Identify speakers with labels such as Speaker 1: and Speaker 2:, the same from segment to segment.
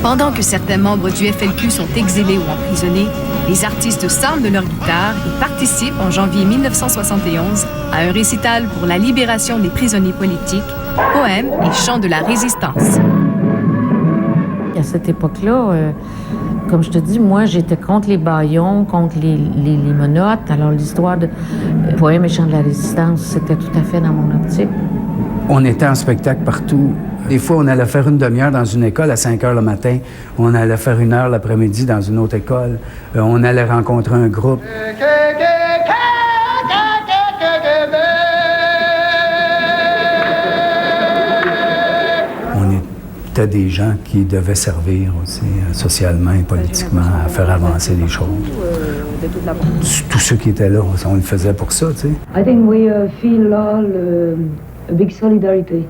Speaker 1: Pendant que certains membres du FLQ sont exilés ou emprisonnés, les artistes sortent de leur guitare et participent en janvier 1971 à un récital pour la libération des prisonniers politiques, poèmes et chants de la résistance.
Speaker 2: À cette époque-là, comme je te dis, moi, j'étais contre les bâillons, contre les menottes. Alors, l'histoire de poèmes et chants de la résistance, c'était tout à fait dans mon optique.
Speaker 3: On était en spectacle partout. Des fois, on allait faire une demi-heure dans une école à 5 heures le matin. On allait faire 1 heure l'après-midi dans une autre école. On allait rencontrer un groupe. On était des gens qui devaient servir aussi socialement et politiquement à faire avancer les choses. Tous ceux qui étaient là, on le faisait pour ça, tu sais.
Speaker 4: I think we feel all a big solidarity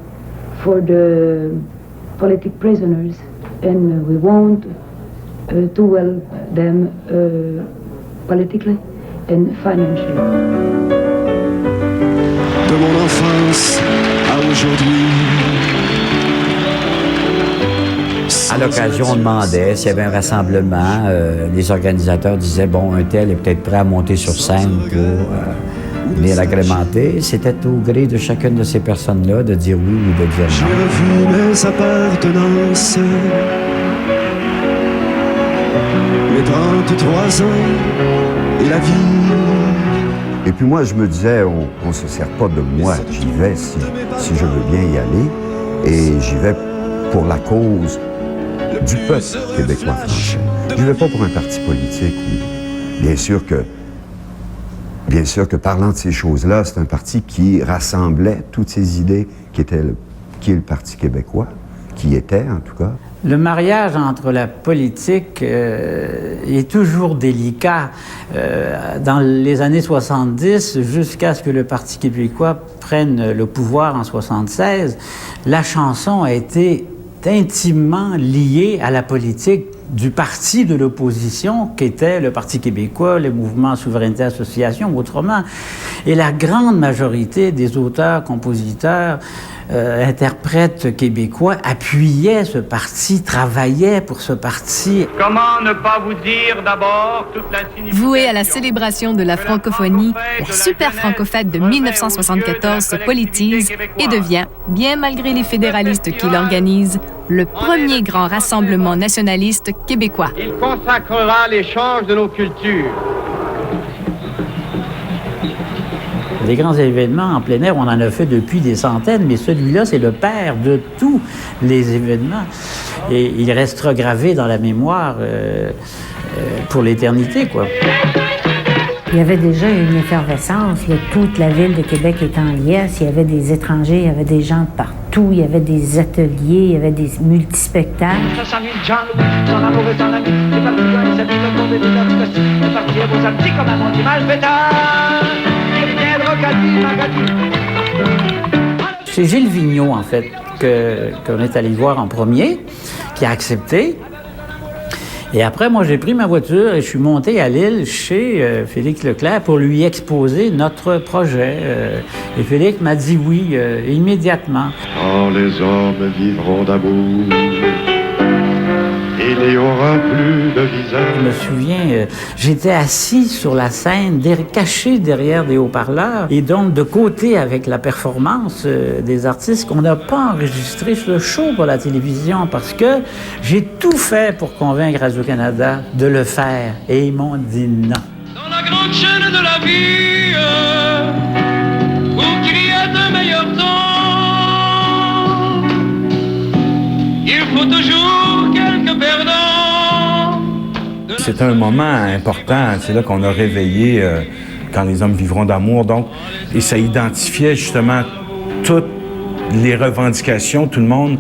Speaker 4: for the politic prisoners, and we want to help them politically and financially.
Speaker 5: De mon enfance à aujourd'hui.
Speaker 6: À l'occasion, on demandait s'il y avait un rassemblement. Les organisateurs disaient, bon, un tel est peut-être prêt à monter sur scène pour venir l'agrémenter. C'était au gré de chacune de ces personnes-là de dire oui ou de dire non.
Speaker 5: J'ai revu mes appartenances, mes 33 ans et la vie.
Speaker 7: Et puis moi, je me disais, on ne se sert pas de moi. J'y vais si je veux bien y aller. Et j'y vais pour la cause du peuple québécois-français. Je ne vais pas pour un parti politique. Bien sûr que parlant de ces choses-là, c'est un parti qui rassemblait toutes ces idées qui est le Parti québécois, qui était en tout cas.
Speaker 8: Le mariage entre la politique est toujours délicat. Dans les années 70, jusqu'à ce que le Parti québécois prenne le pouvoir en 76, la chanson a été intimement liée à la politique du parti de l'opposition, qui était le Parti québécois, le mouvement Souveraineté Association, autrement. Et la grande majorité des auteurs, compositeurs, interprètes québécois appuyaient ce parti, travaillaient pour ce parti.
Speaker 9: Comment ne pas vous dire d'abord toute la signification...
Speaker 1: Vouée à la célébration de la francophonie, la Super Francofête de 1974 se politise et devient, bien malgré les fédéralistes qui l'organisent, le premier grand rassemblement nationaliste québécois.
Speaker 9: Il consacrera l'échange de nos cultures.
Speaker 8: Les grands événements en plein air, on en a fait depuis des centaines, mais celui-là, c'est le père de tous les événements. Et il restera gravé dans la mémoire pour l'éternité, quoi.
Speaker 2: Il y avait déjà une effervescence, là, toute la ville de Québec était en liesse, il y avait des étrangers, il y avait des gens de partout, il y avait des ateliers, il y avait des multispectacles.
Speaker 8: C'est Gilles Vigneault, en fait, qu'on est allé voir en premier, qui a accepté. Et après, moi, j'ai pris ma voiture et je suis monté à Lille chez Félix Leclerc pour lui exposer notre projet. Et Félix m'a dit oui immédiatement.
Speaker 5: Quand les hommes vivront d'amour, il n'y aura plus de visage.
Speaker 8: Je me souviens, j'étais assis sur la scène, caché derrière des haut-parleurs, et donc de côté avec la performance des artistes qu'on n'a pas enregistré ce show pour la télévision parce que j'ai tout fait pour convaincre Radio-Canada de le faire, et ils m'ont dit non.
Speaker 9: Dans la grande chaîne de la vie, pour qu'il y ait de meilleurs temps, il faut toujours quelques perdants.
Speaker 10: C'était un moment important. C'est là qu'on a réveillé Quand les hommes vivront d'amour. Donc, et ça identifiait justement toutes les revendications, tout le monde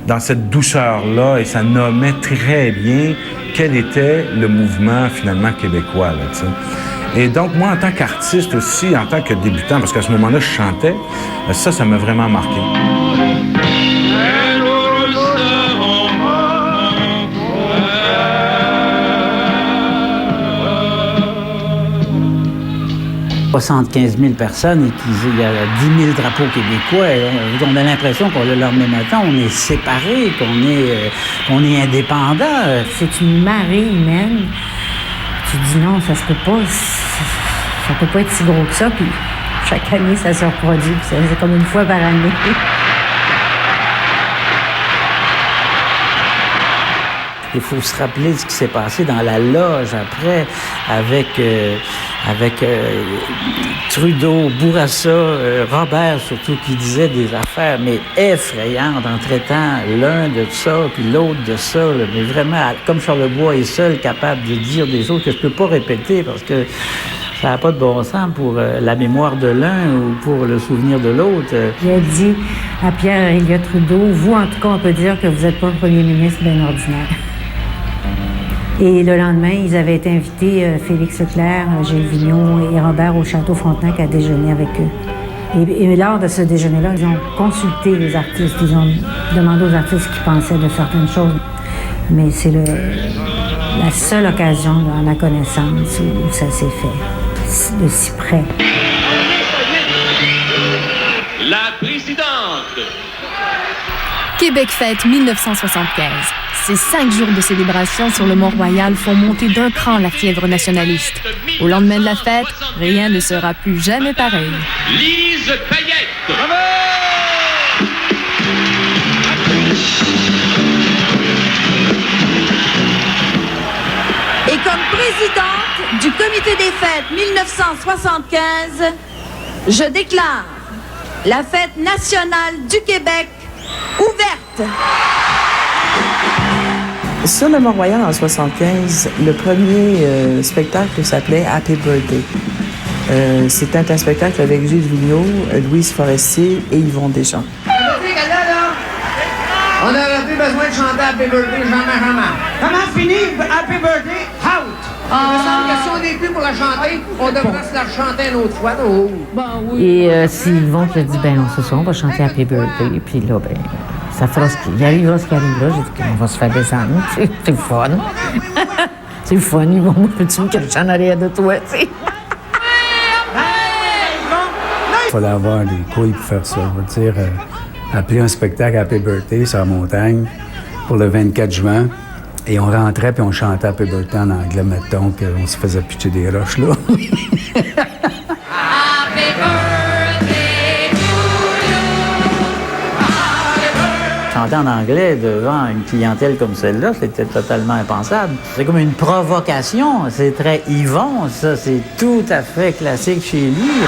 Speaker 10: dans cette douceur-là, et ça nommait très bien quel était le mouvement finalement québécois. Là, t'sais. Et donc, moi, en tant qu'artiste aussi, en tant que débutant, parce qu'à ce moment-là, je chantais, ça m'a vraiment marqué.
Speaker 8: 75 000 personnes et qu'il y a 10 000 drapeaux québécois. Et on a l'impression qu'on le lendemain matin, on est séparés, qu'on est indépendant.
Speaker 2: C'est une marée humaine. Tu dis non, ça se peut pas. Ça peut pas être si gros que ça. Puis chaque année, ça se reproduit. C'est comme une fois par année.
Speaker 8: Il faut se rappeler ce qui s'est passé dans la loge après avec Trudeau, Bourassa, Robert surtout, qui disait des affaires mais effrayantes en traitant l'un de ça puis l'autre de ça. Là, mais vraiment, comme Charlebois est seul capable de dire des choses que je peux pas répéter parce que ça n'a pas de bon sens pour la mémoire de l'un ou pour le souvenir de l'autre.
Speaker 2: Il a dit à Pierre Elliott Trudeau, vous en tout cas, on peut dire que vous n'êtes pas un premier ministre bien ordinaire. Et le lendemain, ils avaient été invités, Félix Leclerc, Gilles Vigneault et Robert au Château Frontenac à déjeuner avec eux. Et lors de ce déjeuner-là, ils ont consulté les artistes. Ils ont demandé aux artistes ce qu'ils pensaient de certaines choses. Mais c'est la seule occasion, à ma connaissance, où ça s'est fait, de si près.
Speaker 9: La présidente.
Speaker 1: Québec fête 1975. Ces 5 jours de célébration sur le Mont-Royal font monter d'un cran la fièvre nationaliste. Au lendemain de la fête, rien ne sera plus jamais pareil.
Speaker 9: Lise Payette. Bravo!
Speaker 11: Et comme présidente du Comité des fêtes 1975, je déclare la fête nationale du Québec ouverte.
Speaker 12: Sur le Mont-Royal en 1975, le premier spectacle s'appelait Happy Birthday. C'était un spectacle avec Gilles Vigneault, Louise Forestier et Yvon Deschamps.
Speaker 13: On n'aurait plus besoin de chanter Happy Birthday jamais. Comment finir Happy Birthday out? Il me semble que si on n'est plus pour la chanter, on devrait se la chanter une autre fois. Oh.
Speaker 2: Et si Yvon te dit, ben non, c'est ça, on va chanter Happy Birthday. Puis là, ben, ça fera il arrivera ce qui arrivera. J'ai dit qu'on va se faire descendre. C'est le fun. C'est le fun, Yvon. Peux-tu me cacher en arrière de toi, tu sais?
Speaker 3: Il fallait avoir des couilles pour faire ça. On va dire, appeler un spectacle Happy Birthday sur la montagne pour le 24 juin. Et on rentrait puis on chantait Happy Birthday en anglais, mettons, qu'on se faisait pitcher des roches, là.
Speaker 8: Chanter en anglais devant une clientèle comme celle-là, c'était totalement impensable. C'est comme une provocation. C'est très Yvon, ça. C'est tout à fait classique chez lui.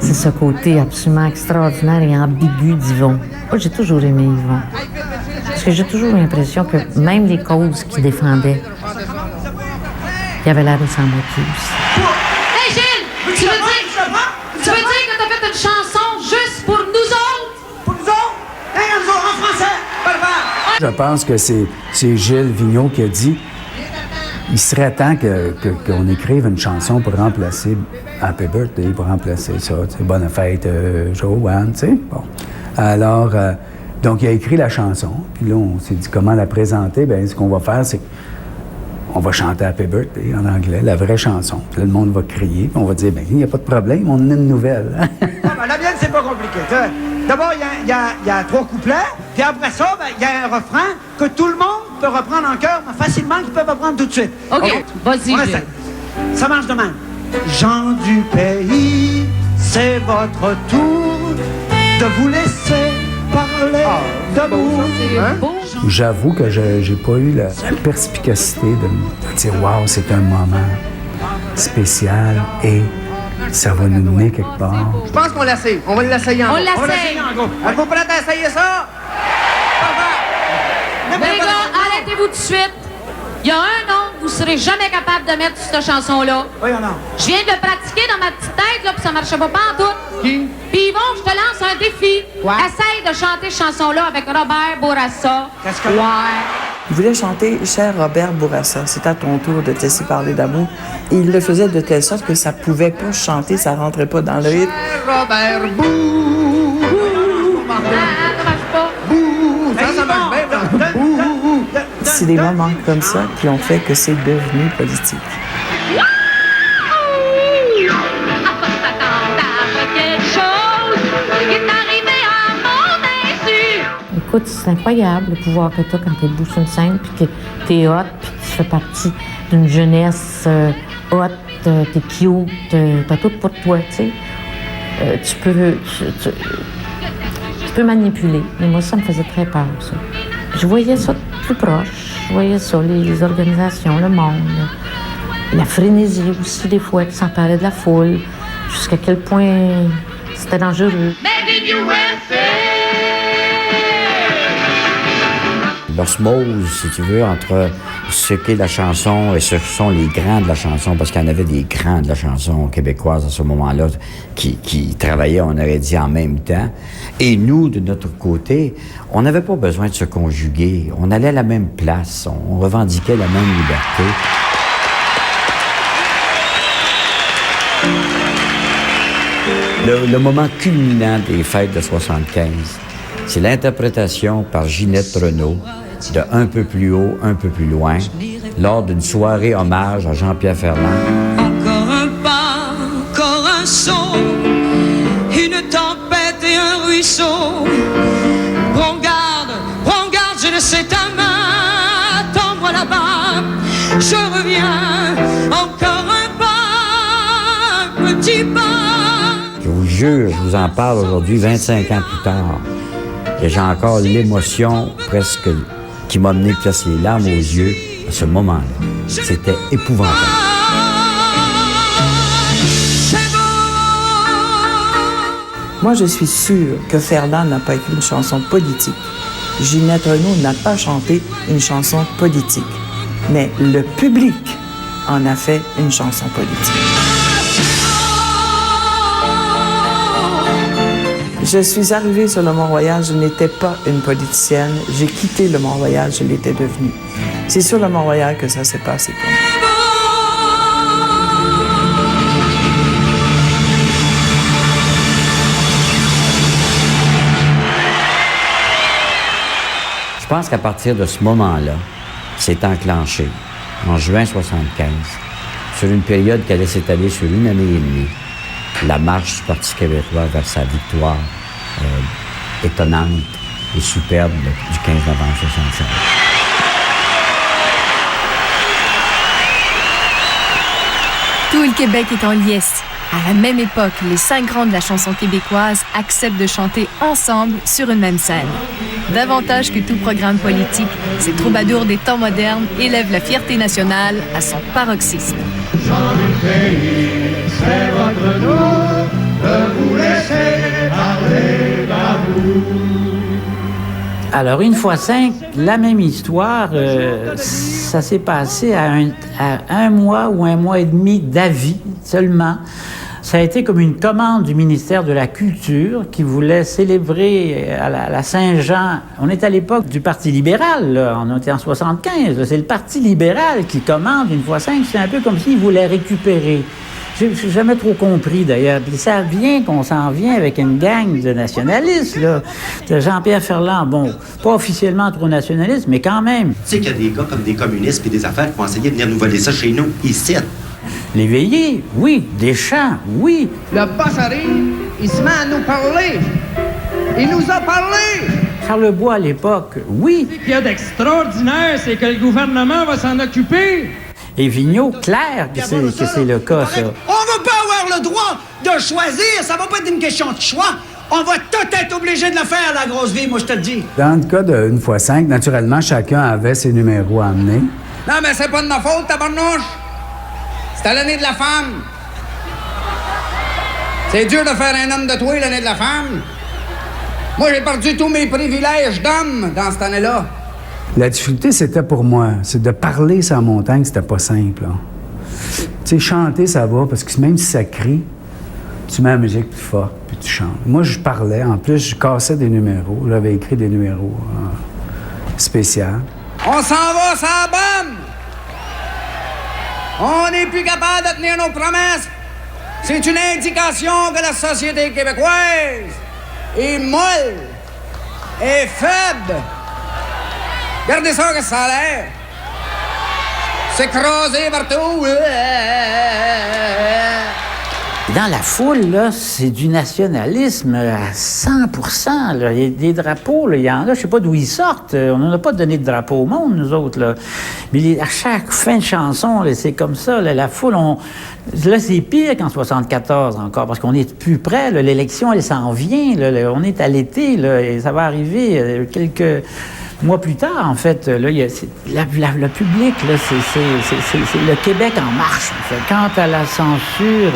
Speaker 2: C'est ce côté absolument extraordinaire et ambigu d'Yvon. Moi, j'ai toujours aimé Yvon. Parce que j'ai toujours l'impression que même les causes qu'il défendait, il avait l'air de s'en moquer aussi.
Speaker 11: Hey Gilles, tu veux dire que t'as fait une chanson juste pour nous autres?
Speaker 13: Pour nous autres? Hey, nous autres, en français!
Speaker 3: Je pense que c'est Gilles Vigneault qui a dit il serait temps qu'on écrive une chanson pour remplacer Happy Birthday, pour remplacer ça. Bonne fête, Joanne, tu sais. Bon. Alors, donc, il a écrit la chanson. Puis là, on s'est dit comment la présenter. Bien, ce qu'on va faire, c'est qu'on va chanter Happy Birthday en anglais, la vraie chanson. Puis là, le monde va crier. Puis on va dire, bien, il n'y a pas de problème, on en a une nouvelle.
Speaker 13: La mienne, c'est pas compliqué. D'abord, il y a 3 couplets. Puis après ça, il y a un refrain que tout le monde peut reprendre en chœur, mais facilement, qu'ils peuvent reprendre tout de suite.
Speaker 11: OK, vas-y, Gilles.
Speaker 13: Ça marche de même. Gens du pays, c'est votre tour de vous laisser parler d'amour.
Speaker 3: J'avoue que j'ai pas eu la perspicacité de dire « Wow, c'est un moment spécial et ça va nous mener quelque part. »
Speaker 13: Je pense qu'on l'essaye. On va l'essayer en groupe.
Speaker 11: On l'essaye en groupe.
Speaker 13: Êtes-vous prêts à essayer ça?
Speaker 11: Les gars, arrêtez-vous tout de suite. Il y a un nom que vous ne serez jamais capable de mettre sur cette chanson-là.
Speaker 13: Oui, non.
Speaker 11: Je viens de le pratiquer dans ma petite tête, là, puis ça marchait pas pantoute.
Speaker 13: Qui?
Speaker 11: Puis Yvon, je te lance un défi.
Speaker 13: Quoi?
Speaker 11: Essaye de chanter cette chanson-là avec Robert Bourassa.
Speaker 13: Qu'est-ce que...
Speaker 11: Ouais.
Speaker 12: Il voulait chanter « Cher Robert Bourassa », c'est à ton tour de te laisser parler d'amour. Et il le faisait de telle sorte que ça pouvait pas chanter, ça rentrait pas dans le rythme.
Speaker 13: Robert
Speaker 12: C'est des moments comme ça qui ont fait que c'est devenu politique.
Speaker 2: Écoute, c'est incroyable le pouvoir que tu as quand tu es debout sur une scène, puis que tu es hot, puis tu fais partie d'une jeunesse hot, tu es cute, tu as tout pour toi, tu sais. Tu peux manipuler. Mais moi, ça me faisait très peur, ça. Je voyais ça plus proche. Je voyais ça, les organisations, le monde, la frénésie aussi, des fois, qui s'emparait de la foule, jusqu'à quel point c'était dangereux.
Speaker 6: L'osmose, si tu veux, entre ce qu'est la chanson et ce que sont les grands de la chanson, parce qu'il y en avait des grands de la chanson québécoise à ce moment-là qui travaillaient, on aurait dit, en même temps. Et nous, de notre côté, on n'avait pas besoin de se conjuguer. On allait à la même place. On revendiquait la même liberté. Le moment culminant des fêtes de 75, c'est l'interprétation par Ginette Renaud de « Un peu plus haut, un peu plus loin » lors d'une soirée hommage à Jean-Pierre Ferland.
Speaker 14: Encore un pas, encore un son, une tempête et un ruisseau. Prends garde, je ne sais ta main, attends-moi là-bas, je reviens. Encore un pas, un petit pas.
Speaker 6: Je vous jure, je vous en parle aujourd'hui, 25 ans plus tard. Et j'ai encore l'émotion presque qui m'a amené presque les larmes aux yeux à ce moment-là. C'était épouvantable.
Speaker 12: Moi, je suis sûre que Ferland n'a pas écrit une chanson politique. Ginette Renaud n'a pas chanté une chanson politique. Mais le public en a fait une chanson politique. Je suis arrivée sur le Mont-Royal, je n'étais pas une politicienne. J'ai quitté le Mont-Royal, je l'étais devenue. C'est sur le Mont-Royal que ça s'est passé pour moi.
Speaker 6: Je pense qu'à partir de ce moment-là, c'est enclenché, en juin 75, sur une période qui allait s'étaler sur une année et demie, la marche du Parti québécois vers sa victoire étonnante et superbe du 15 novembre 1965.
Speaker 1: Tout le Québec est en liesse. À la même époque, les 5 grands de la chanson québécoise acceptent de chanter ensemble sur une même scène. Davantage que tout programme politique, ces troubadours des temps modernes élèvent la fierté nationale à son paroxysme.
Speaker 13: C'est votre nom de vous laisser parler d'amour.
Speaker 8: Alors, une fois 5, la même histoire, ça s'est passé à un mois ou un mois et demi d'avis seulement. Ça a été comme une commande du ministère de la Culture qui voulait célébrer à la Saint-Jean. On est à l'époque du Parti libéral, là. On était en 75. Là. C'est le Parti libéral qui commande une fois 5. C'est un peu comme s'il voulait récupérer. Je n'ai jamais trop compris, d'ailleurs. Puis ça vient qu'on s'en vient avec une gang de nationalistes, là. De Jean-Pierre Ferland, bon, pas officiellement trop nationaliste, mais quand même.
Speaker 15: Tu sais qu'il y a des gars comme des communistes et des affaires qui vont essayer de venir nous voler ça chez nous, ici.
Speaker 8: Les veillées, oui. Des chants, oui.
Speaker 13: Le boss arrive, il se met à nous parler. Il nous a parlé.
Speaker 8: Charlebois, à l'époque, oui.
Speaker 16: Ce qu'il y a d'extraordinaire, c'est que le gouvernement va s'en occuper.
Speaker 8: Et Vigneault, clair que c'est le cas, ça.
Speaker 13: On va pas avoir le droit de choisir. Ça va pas être une question de choix. On va tout être obligé de le faire, la grosse vie, moi, je te le dis.
Speaker 3: Dans le cas de 1x5, naturellement, chacun avait ses numéros à amener.
Speaker 13: Non, mais c'est pas de ma faute, tabarnouche. C'était l'année de la femme. C'est dur de faire un homme de toi l'année de la femme. Moi, j'ai perdu tous mes privilèges d'homme dans cette année-là.
Speaker 3: La difficulté, c'était pour moi, c'est de parler sur la montagne, c'était pas simple. Tu sais, chanter, ça va, parce que même si ça crie, tu mets la musique plus fort, puis tu chantes. Moi, je parlais, en plus, je cassais des numéros. J'avais écrit des numéros spéciaux.
Speaker 13: On s'en va sans bombe! On n'est plus capable de tenir nos promesses. C'est une indication que la société québécoise est molle, est faible. Regardez ça, que ça a l'air. C'est écrasé partout.
Speaker 8: Dans la foule, là, c'est du nationalisme à 100%. Là. Il y a des drapeaux, là, il y en a, je ne sais pas d'où ils sortent. On n'en a pas donné de drapeau au monde, nous autres. Là. Mais à chaque fin de chanson, là, c'est comme ça. Là, la foule, là, c'est pire qu'en 74 encore, parce qu'on est plus près. Là. L'élection, elle s'en vient. Là. On est à l'été, là, et ça va arriver quelques mois plus tard, en fait. Là, le public, là, c'est le Québec en marche, en fait. Quant à la censure...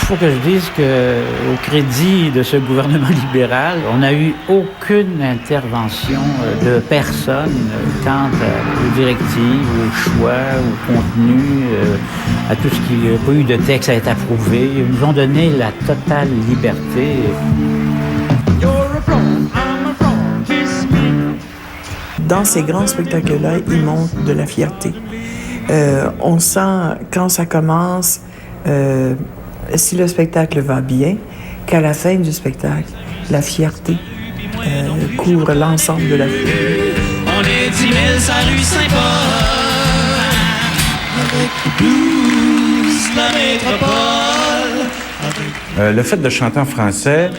Speaker 8: il faut que je dise qu'au crédit de ce gouvernement libéral, on n'a eu aucune intervention de personne quant aux directives, aux choix, au contenu, à tout ce qui n'a pas eu de texte à être approuvé. Ils nous ont donné la totale liberté.
Speaker 12: Dans ces grands spectacles-là, ils montrent de la fierté. On sent, quand ça commence, si le spectacle va bien, qu'à la fin du spectacle, la fierté couvre l'ensemble de la foule.
Speaker 14: On est 10 000 sur la rue Saint-Paul, avec le blues de la métropole.
Speaker 10: Le fait de chanter en français,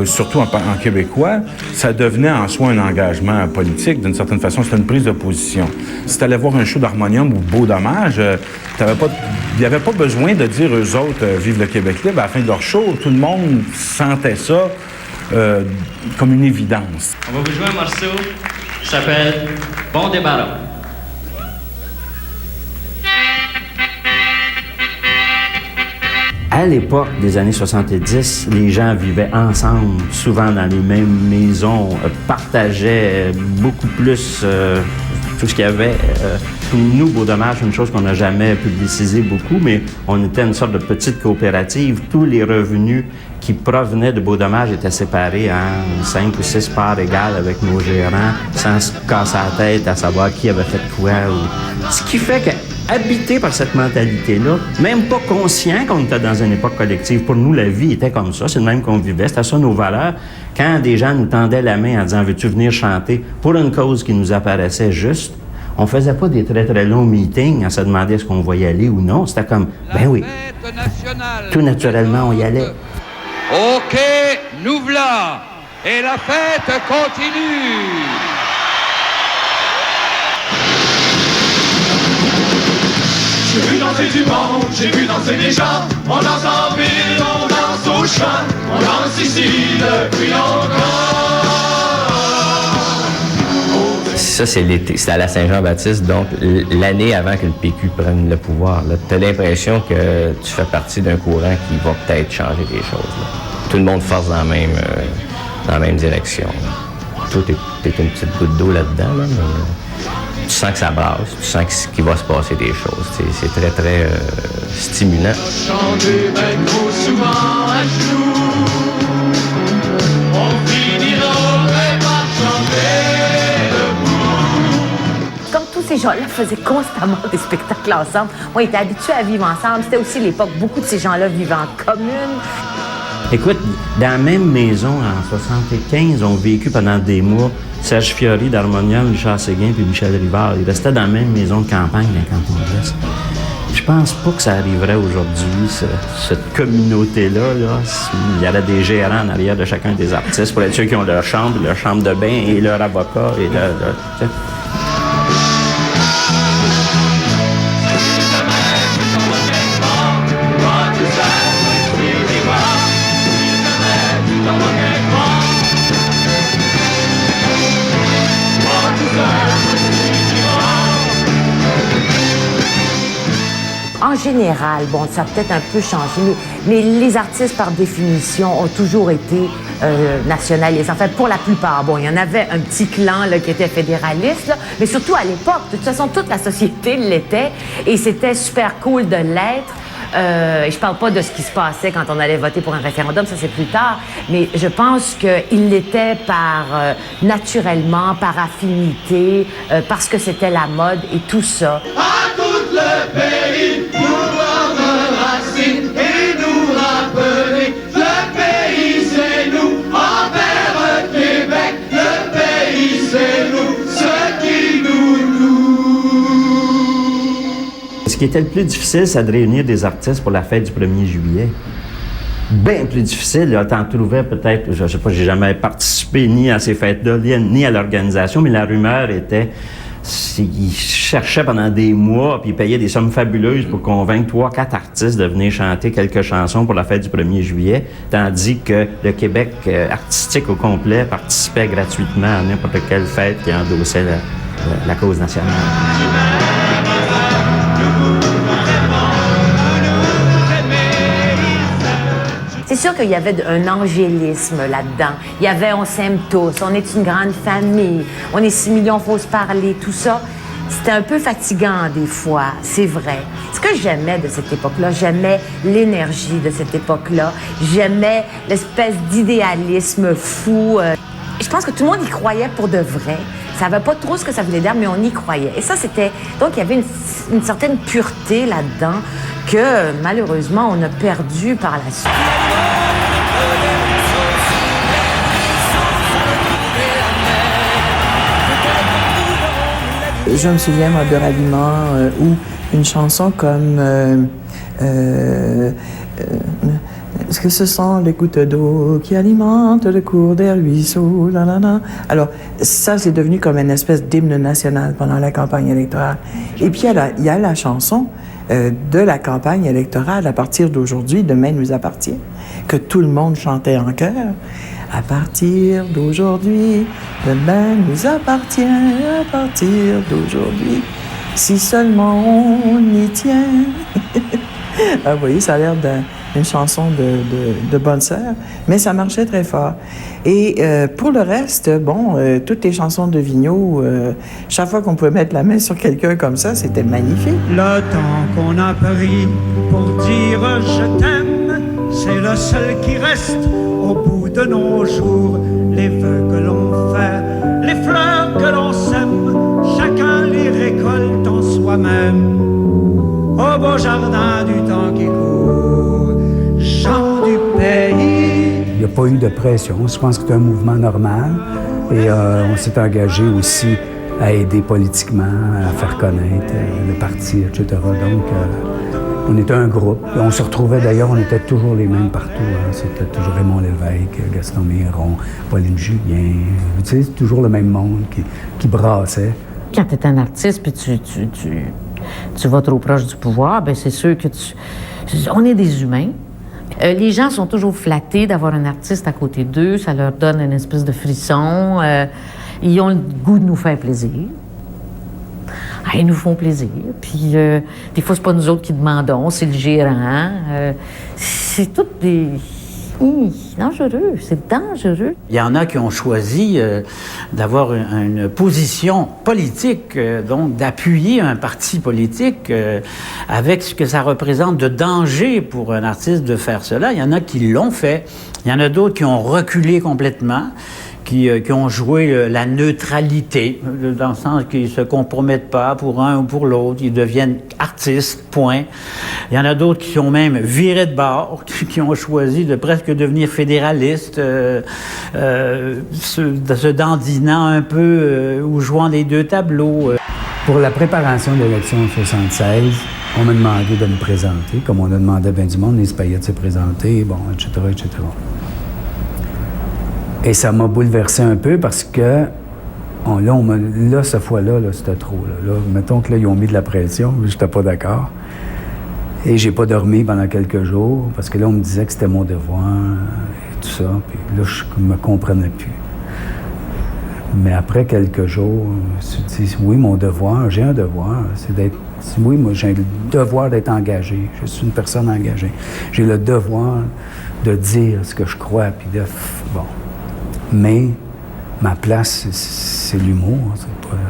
Speaker 10: surtout en québécois, ça devenait en soi un engagement politique. D'une certaine façon, c'était une prise de position. Si tu allais voir un show d'harmonium ou Beau Dommage, il n'y avait pas besoin de dire eux autres « Vive le Québec libre ». À la fin de leur show, tout le monde sentait ça comme une évidence.
Speaker 17: On va vous jouer un morceau qui s'appelle « Bon débarras ».
Speaker 6: À l'époque des années 70, les gens vivaient ensemble, souvent dans les mêmes maisons, partageaient beaucoup plus tout ce qu'il y avait. Pour nous, Beau Dommage, c'est une chose qu'on n'a jamais publicisée beaucoup, mais on était une sorte de petite coopérative. Tous les revenus qui provenaient de Beau Dommage étaient séparés en 5 ou 6 parts égales avec nos gérants, sans se casser la tête à savoir qui avait fait quoi. Ce qui fait que habité par cette mentalité-là, même pas conscient qu'on était dans une époque collective. Pour nous, la vie était comme ça, c'est le même qu'on vivait, c'était ça nos valeurs. Quand des gens nous tendaient la main en disant « Veux-tu venir chanter ?» pour une cause qui nous apparaissait juste, on faisait pas des très, très longs meetings à se demander est-ce qu'on va y aller ou non. C'était comme « Ben oui, tout naturellement, on y allait. »
Speaker 9: OK, nous v'là, et la fête continue.
Speaker 14: J'ai vu danser du monde, j'ai vu danser des gens. On danse en ville, on danse au champ. On danse ici depuis longtemps.
Speaker 18: Ça, c'est l'été. C'est à la Saint-Jean-Baptiste, donc l'année avant que le PQ prenne le pouvoir. Tu as l'impression que tu fais partie d'un courant qui va peut-être changer les choses. Là. Tout le monde force dans la même direction. Là. Toi, t'es une petite goutte d'eau là-dedans, là, mais tu sens que ça brasse, tu sens qu'il va se passer des choses. C'est très, très stimulant.
Speaker 14: Chanter ben trop souvent à genoux. On finira par chanter debout.
Speaker 2: Comme tous ces gens-là faisaient constamment des spectacles ensemble, on était habitués à vivre ensemble. C'était aussi l'époque, beaucoup de ces gens-là vivaient en commune.
Speaker 6: Écoute, dans la même maison, en 75, on a vécu pendant des mois Serge Fiori d'Harmonium, Richard Séguin puis Michel Rivard. Ils restaient dans la même maison de campagne dans le canton de l'Est. Je pense pas que ça arriverait aujourd'hui, cette communauté-là. Là. Il y aurait des gérants en arrière de chacun des artistes pour être sûr qu'ils ont leur chambre de bain et leur avocat et leur
Speaker 2: En général, bon, ça a peut-être un peu changé, mais les artistes, par définition, ont toujours été nationalistes. En fait, pour la plupart, bon, il y en avait un petit clan là, qui était fédéraliste, là, mais surtout à l'époque. De toute façon, toute la société l'était, et c'était super cool de l'être. Je parle pas de ce qui se passait quand on allait voter pour un référendum, ça c'est plus tard, mais je pense qu'il l'était naturellement, par affinité, parce que c'était la mode et tout ça.
Speaker 14: À tout le pays, pouvoir de racines et nous rappeler, le pays c'est nous, envers Québec, le pays c'est nous, ce qui nous loue.
Speaker 19: Ce qui était le plus difficile, c'est de réunir des artistes pour la fête du 1er juillet. Bien plus difficile, là, t'en trouvais peut-être, je sais pas, j'ai jamais participé ni à ces fêtes-là, ni à l'organisation, mais la rumeur était... Ils cherchaient pendant des mois, puis ils payaient des sommes fabuleuses pour convaincre 3-4 artistes de venir chanter quelques chansons pour la fête du 1er juillet, tandis que le Québec artistique au complet participait gratuitement à n'importe quelle fête qui endossait la cause nationale.
Speaker 2: C'est sûr qu'il y avait un angélisme là-dedans. Il y avait « on s'aime tous »,« on est une grande famille »,« on est 6 millions, faut se parler », tout ça. C'était un peu fatigant des fois, c'est vrai. Ce que j'aimais de cette époque-là, j'aimais l'énergie de cette époque-là. J'aimais l'espèce d'idéalisme fou. Je pense que tout le monde y croyait pour de vrai. Ça ne savait pas trop ce que ça voulait dire, mais on y croyait. Et ça, c'était... Donc, il y avait une certaine pureté là-dedans que, malheureusement, on a perdu par la suite.
Speaker 12: Je me souviens, moi, de Ralliement, ou une chanson comme est-ce que ce sont les gouttes d'eau qui alimentent le cours des ruisseaux, la, la, la. Alors, ça, c'est devenu comme une espèce d'hymne national pendant la campagne électorale. Et puis, il y a la chanson de la campagne électorale à partir d'aujourd'hui, Demain nous appartient, que tout le monde chantait en chœur. À partir d'aujourd'hui, demain nous appartient, à partir d'aujourd'hui, si seulement on y tient. Ah, vous voyez, ça a l'air d'une chanson de bonne sœur, mais ça marchait très fort. Et pour le reste, bon, toutes les chansons de Vigneault, chaque fois qu'on pouvait mettre la main sur quelqu'un comme ça, c'était magnifique.
Speaker 20: Le temps qu'on a pris pour dire je t'aime, c'est le seul qui reste au bout de nos jours. Les vœux que l'on fait, les fleurs que l'on sème, chacun les récolte en soi-même. Au beau jardin du temps qui court, gens du pays.
Speaker 3: Il n'y a pas eu de pression. Je pense que c'est un mouvement normal. Et on s'est engagé aussi à aider politiquement, à faire connaître le parti, etc. Donc, on était un groupe. On se retrouvait d'ailleurs, on était toujours les mêmes partout. Hein. C'était toujours Raymond Lévesque, Gaston Miron, Pauline Julien. Tu sais, toujours le même monde qui brassait.
Speaker 2: Quand tu es un artiste puis tu vas trop proche du pouvoir, bien c'est sûr que on est des humains. Les gens sont toujours flattés d'avoir un artiste à côté d'eux. Ça leur donne une espèce de frisson. Ils ont le goût de nous faire plaisir. Ils nous font plaisir. Puis, des fois, c'est pas nous autres qui demandons, c'est le gérant. C'est tout des... dangereux, c'est dangereux.
Speaker 8: Il y en a qui ont choisi d'avoir une position politique, donc d'appuyer un parti politique avec ce que ça représente de danger pour un artiste de faire cela. Il y en a qui l'ont fait. Il y en a d'autres qui ont reculé complètement. Qui ont joué la neutralité, dans le sens qu'ils ne se compromettent pas pour un ou pour l'autre, ils deviennent artistes, point. Il y en a d'autres qui sont même virés de bord, qui ont choisi de presque devenir fédéralistes, se dandinant un peu ou jouant les deux tableaux.
Speaker 3: Pour la préparation de l'élection de 1976, on m'a demandé de me présenter, comme on a demandé à bien du monde, les Payette de se présenter, bon, etc., etc. Et ça m'a bouleversé un peu parce que, là, cette fois-là, c'était trop. Là, mettons que là, ils ont mis de la pression, j'étais pas d'accord. Et j'ai pas dormi pendant quelques jours parce que là, on me disait que c'était mon devoir et tout ça. Puis là, je me comprenais plus. Mais après quelques jours, je me suis dit, oui, mon devoir, j'ai un devoir, c'est d'être... Oui, moi, j'ai le devoir d'être engagé. Je suis une personne engagée. J'ai le devoir de dire ce que je crois, puis de... Bon. Mais ma place, c'est l'humour,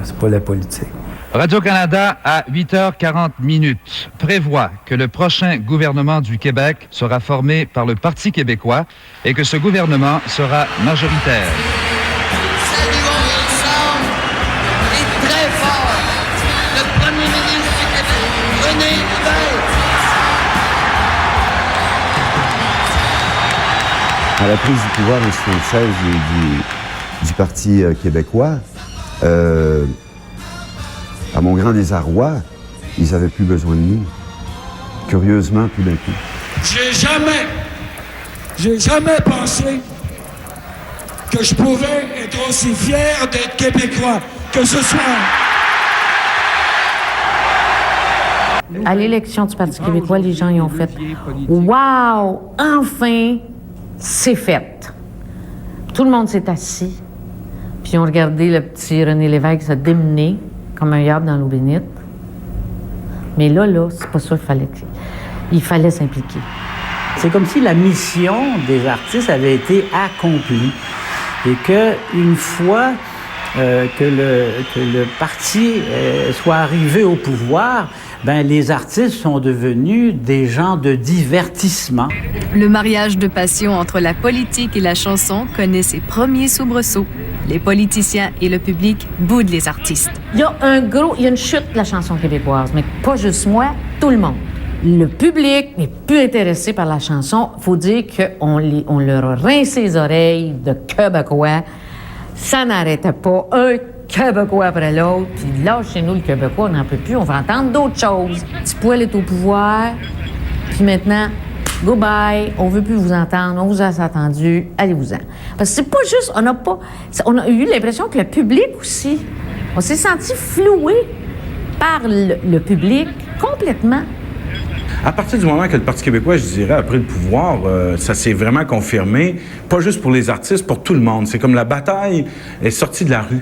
Speaker 3: c'est pas la politique.
Speaker 21: Radio-Canada, à 8h40, prévoit que le prochain gouvernement du Québec sera formé par le Parti québécois et que ce gouvernement sera majoritaire.
Speaker 14: Saluons ensemble et très fort le premier ministre du Québec, René Lévesque.
Speaker 7: À la prise du pouvoir en 1976 du Parti québécois, à mon grand désarroi, ils n'avaient plus besoin de nous. Curieusement, tout d'un coup.
Speaker 20: J'ai jamais pensé que je pourrais être aussi fier d'être québécois que ce soir.
Speaker 2: À l'élection du Parti québécois, les gens y ont fait « Wow! Enfin, c'est fait! » Tout le monde s'est assis, puis ils ont regardé le petit René Lévesque se démener comme un yard dans l'eau bénite. Mais là, c'est pas ça qu'il fallait s'impliquer.
Speaker 8: C'est comme si la mission des artistes avait été accomplie et qu'une fois que le parti soit arrivé au pouvoir, les artistes sont devenus des gens de divertissement.
Speaker 1: Le mariage de passion entre la politique et la chanson connaît ses premiers soubresauts. Les politiciens et le public boudent les artistes.
Speaker 2: Il y a une chute de la chanson québécoise, mais pas juste moi, tout le monde. Le public n'est plus intéressé par la chanson. Il faut dire qu'on leur a rincé les oreilles de Québécois. Ça n'arrêtait pas. Un Québécois après l'autre. Puis là, chez nous, le Québécois, on n'en peut plus. On va entendre d'autres choses. Petit Poil est au pouvoir. Puis maintenant, goodbye. On veut plus vous entendre. On vous a attendu. Allez-vous-en. Parce que c'est pas juste... On a eu l'impression que le public aussi... On s'est senti floué par le public complètement.
Speaker 10: À partir du moment que le Parti québécois, je dirais, a pris le pouvoir, ça s'est vraiment confirmé, pas juste pour les artistes, pour tout le monde. C'est comme la bataille est sortie de la rue.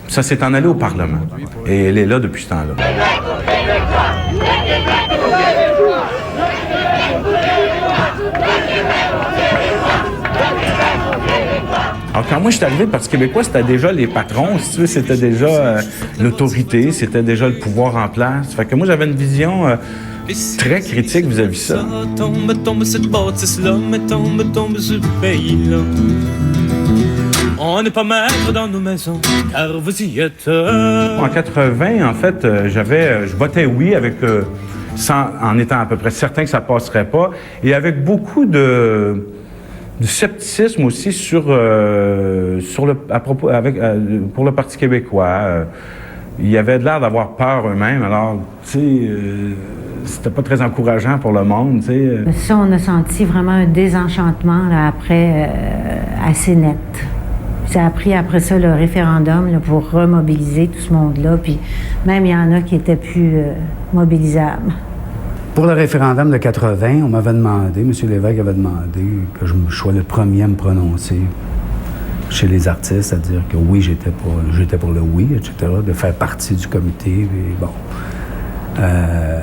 Speaker 10: Ça s'est en allé au Parlement. Et elle est là depuis ce temps-là. Alors, quand moi, je suis arrivé, le Parti québécois, c'était déjà les patrons, si tu veux, c'était déjà l'autorité, c'était déjà le pouvoir en place. Fait que moi, j'avais une vision très critique vis-à-vis ça.
Speaker 14: Tombe cette bâtisse-là, mais tombe ce pays-là. On n'est pas maître dans nos maisons, car vous y êtes.
Speaker 10: En 80, en fait, je votais oui en étant à peu près certain que ça passerait pas, et avec beaucoup de scepticisme aussi pour le Parti québécois. Il y avait de l'air d'avoir peur eux-mêmes, alors, tu sais, c'était pas très encourageant pour le monde, tu sais.
Speaker 22: Ça, on a senti vraiment un désenchantement, là, après, assez net. Ça a pris après ça le référendum là, pour remobiliser tout ce monde-là, puis même il y en a qui étaient plus mobilisables.
Speaker 3: Pour le référendum de 80, on m'avait demandé, M. Lévesque avait demandé que je sois le premier à me prononcer chez les artistes, c'est-à-dire que oui, j'étais pour le oui, etc., de faire partie du comité, et bon.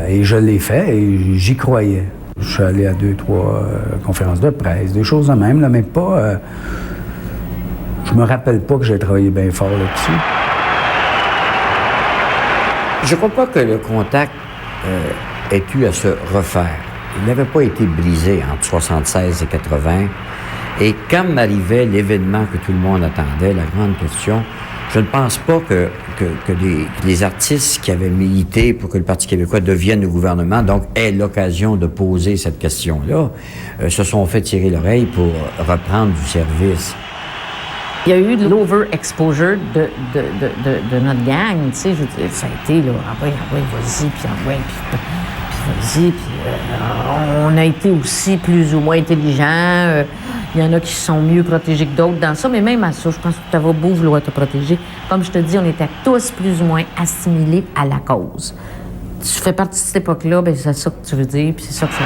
Speaker 3: Et je l'ai fait et j'y croyais. Je suis allé à 2-3 conférences de presse, des choses de même, là, mais pas... je me rappelle pas que j'ai travaillé bien fort là-dessus.
Speaker 6: Je crois pas que le contact ait eu à se refaire. Il n'avait pas été brisé entre 76 et 80. Et quand m'arrivait l'événement que tout le monde attendait, la grande question, je ne pense pas que les artistes qui avaient milité pour que le Parti québécois devienne le gouvernement, donc aient l'occasion de poser cette question-là, se sont fait tirer l'oreille pour reprendre du service.
Speaker 2: Il y a eu de l'over-exposure de notre gang, tu sais, je veux dire, ça a été, là, vas-y, puis vas-y, puis on a été aussi plus ou moins intelligents. Il y en a qui sont mieux protégés que d'autres dans ça, mais même à ça, je pense que tu vas beau vouloir te protéger. Comme je te dis, on était tous plus ou moins assimilés à la cause. Tu fais partie de cette époque-là, bien, c'est ça que tu veux dire, puis c'est ça que ça...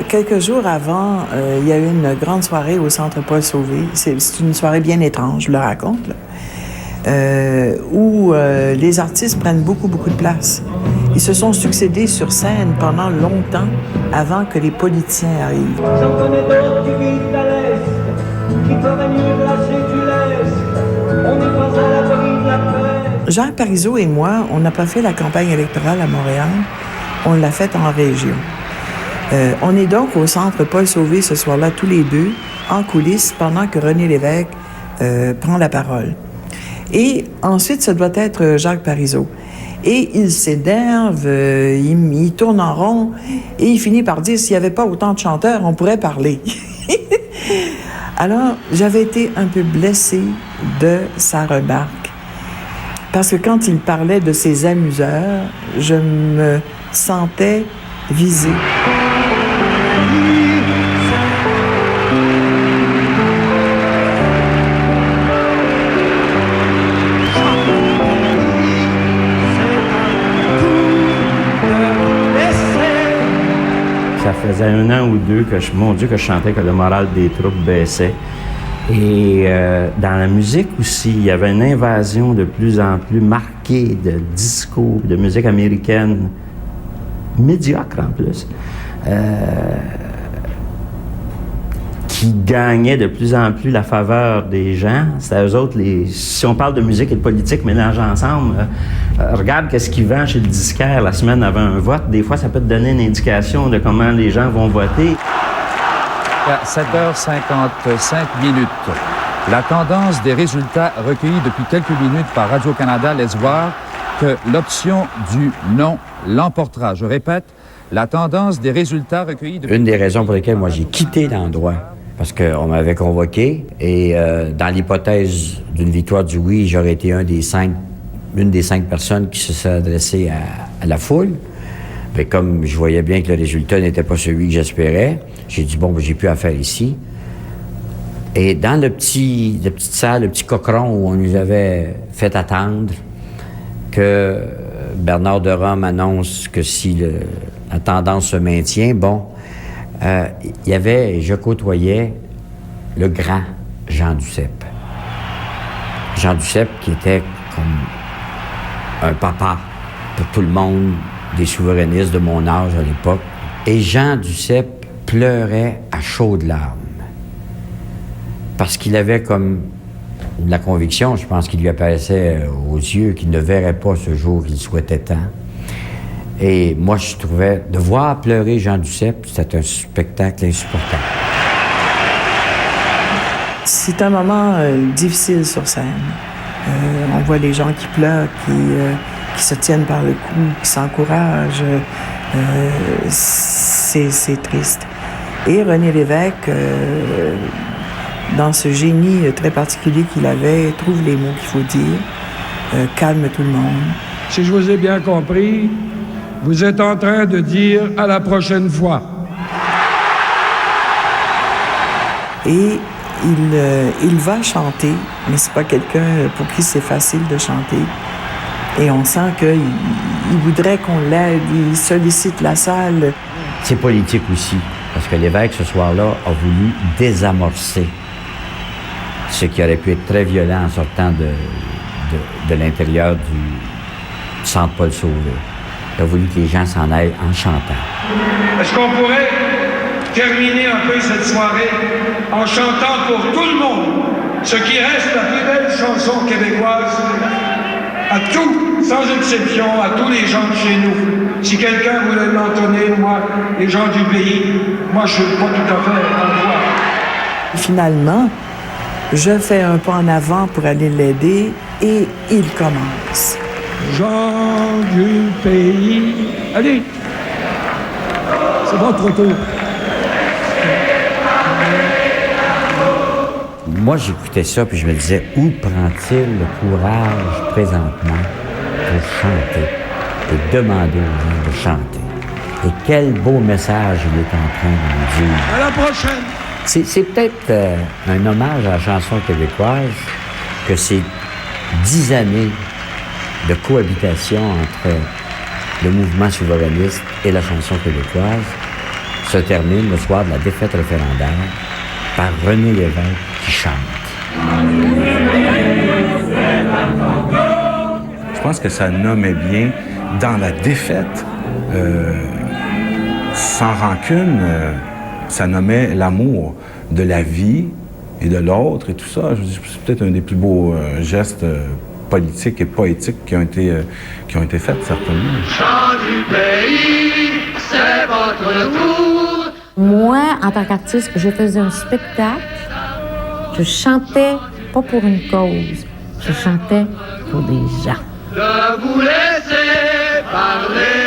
Speaker 12: Quelques jours avant, il y a eu une grande soirée au Centre Paul Sauvé. C'est une soirée bien étrange, je le raconte, là, où les artistes prennent beaucoup de place. Ils se sont succédés sur scène pendant longtemps avant que les politiciens arrivent.
Speaker 14: J'en connais d'autres qui vivent à l'Est, qui feraient mieux de lâcher du lest.
Speaker 12: Jacques Parizeau et moi, on n'a pas fait la campagne électorale à Montréal, on l'a faite en région. On est donc au centre Paul Sauvé ce soir-là, tous les deux, en coulisses, pendant que René Lévesque prend la parole. Et ensuite, ça doit être Jacques Parizeau. Et il s'énerve, il tourne en rond, et il finit par dire, s'il n'y avait pas autant de chanteurs, on pourrait parler. Alors, j'avais été un peu blessée de sa remarque, parce que quand il parlait de ses amuseurs, je me sentais visée.
Speaker 19: Ça faisait 1 an ou 2 que je chantais que le moral des troupes baissait. Et dans la musique aussi, il y avait une invasion de plus en plus marquée de disco, de musique américaine, médiocre en plus, qui gagnait de plus en plus la faveur des gens. C'était eux autres, si on parle de musique et de politique mélangées ensemble, regarde qu'est-ce qu'ils vendent chez le disquaire la semaine avant un vote. Des fois, ça peut te donner une indication de comment les gens vont voter.
Speaker 21: À 7h55 minutes. La tendance des résultats recueillis depuis quelques minutes par Radio-Canada laisse voir que l'option du non l'emportera. Je répète, la tendance des résultats recueillis depuis...
Speaker 6: Une des raisons pour lesquelles moi j'ai quitté l'endroit, parce qu'on m'avait convoqué, et dans l'hypothèse d'une victoire du oui, j'aurais été une des 5 personnes qui se serait adressée à la foule. Mais comme je voyais bien que le résultat n'était pas celui que j'espérais, j'ai dit, bon, j'ai plus affaire ici. Et dans la petite salle, le petit cochon où on nous avait fait attendre, que Bernard de Rome annonce que si la tendance se maintient, je côtoyais le grand Jean Duceppe. Jean Duceppe qui était comme un papa pour tout le monde, des souverainistes de mon âge à l'époque. Et Jean Duceppe pleurait à chaudes larmes. Parce qu'il avait comme la conviction, je pense qu'il lui apparaissait aux yeux, qu'il ne verrait pas ce jour qu'il souhaitait tant. Et moi, je trouvais, de voir pleurer Jean Duceppe, c'était un spectacle insupportable.
Speaker 12: C'est un moment difficile sur scène. On voit les gens qui pleurent, qui se tiennent par le cou, qui s'encouragent. C'est triste. Et René Lévesque, dans ce génie très particulier qu'il avait, trouve les mots qu'il faut dire, calme tout le monde.
Speaker 20: Si je vous ai bien compris, vous êtes en train de dire à la prochaine fois.
Speaker 12: Et il va chanter, mais c'est pas quelqu'un pour qui c'est facile de chanter. Et on sent qu'il voudrait qu'on l'aide, il sollicite la salle.
Speaker 6: C'est politique aussi, parce que Lévesque, ce soir-là, a voulu désamorcer ce qui aurait pu être très violent en sortant de l'intérieur du centre Paul Sauvé. Il a voulu que les gens s'en aillent en chantant.
Speaker 20: Est-ce qu'on pourrait terminer un peu cette soirée en chantant pour tout le monde ce qui reste la plus belle chanson québécoise à tous, sans exception, à tous les gens de chez nous. Si quelqu'un voulait l'entonner, moi, les gens du pays, moi, je suis pas tout à fait en droit.
Speaker 12: Finalement, je fais un pas en avant pour aller l'aider et il commence.
Speaker 20: Gens du pays. Allez! C'est votre tour.
Speaker 6: Moi, j'écoutais ça, puis je me disais, où prend-il le courage présentement pour chanter et demander aux gens de chanter? Et quel beau message il est en train de nous dire.
Speaker 20: À la prochaine!
Speaker 6: C'est peut-être un hommage à la chanson québécoise que ces 10 années de cohabitation entre le mouvement souverainiste et la chanson québécoise se termine le soir de la défaite référendaire par René Lévesque qui chante.
Speaker 10: Je pense que ça nommait bien, dans la défaite, sans rancune, ça nommait l'amour de la vie et de l'autre et tout ça. C'est peut-être un des plus beaux gestes politiques et poétiques qui ont été faites, certainement.
Speaker 9: Chant du pays, c'est votre tour.
Speaker 2: Moi, en tant qu'artiste, je faisais un spectacle. Je chantais pas pour une cause. Je chantais pour des gens.
Speaker 9: De vous laisser parler.